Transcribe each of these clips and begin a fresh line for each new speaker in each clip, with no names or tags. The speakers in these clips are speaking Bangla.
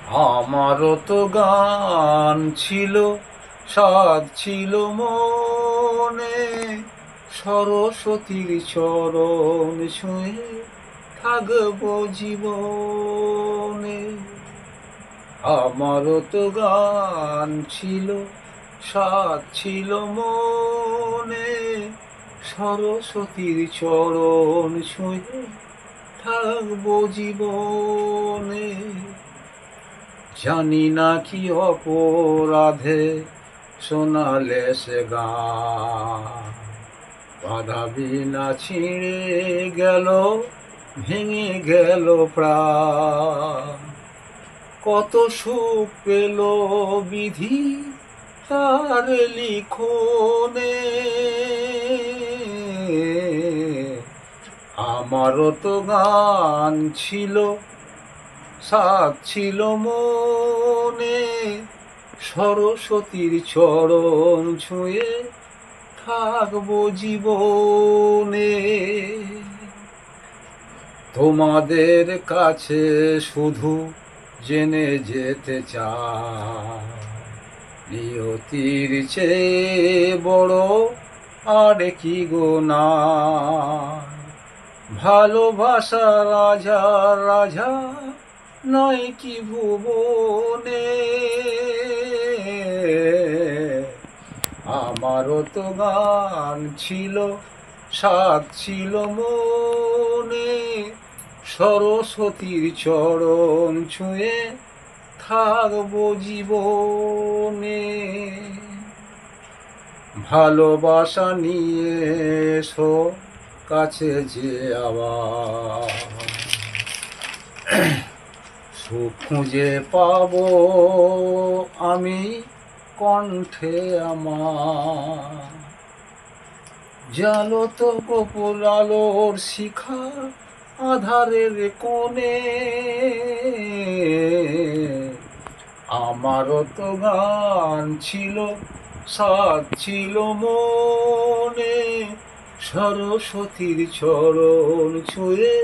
আমারও তো গান ছিল, সাধ ছিল মনে, সরস্বতীর চরণ ছুঁয়ে থাকবো জীবনে। আমারও তো গান ছিল, সাধ ছিল মনে, সরস্বতীর চরণ ছুঁয়ে থাকবো জীবনে। জানি না কি অপরাধে শোনালে সে গান, বাধা বিনা ছিঁড়ে গেল, ভেঙে গেল প্রাণ। কত সুখ পেল বিধি তার লিখনে, আমারও তো গান ছিল, সাধ ছিল মনে, সরস্বতীর চরণ ছুঁয়ে থাকবো জীবনে। তোমাদের কাছে শুধু জেনে যেতে চাই, নিয়তির চেয়ে বড় আর কি গো না। ভালোবাসা রাজা রাজা নয় কি ভুবনে, আমারও তো গান ছিল, সাধ ছিল মনে, সরস্বতীর চরণ ছুঁয়ে থাকবো জীবনে। ভালোবাসা নিয়ে এসো কাছে যে আবার, সুখ খুঁজে পাবো আমি কণ্ঠে আমার। জালো তো গোকুল আলোর শিখা আধারের কোণে, আমারও তো গান ছিল, সাধ ছিল মনে, সরস্বতীর চরণ ছুঁয়ে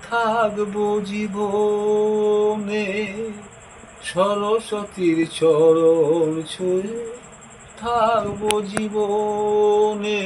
থাকবো জীবনে। সরস্বতীর চরণ ছুঁয়ে থাকবো জীবনে।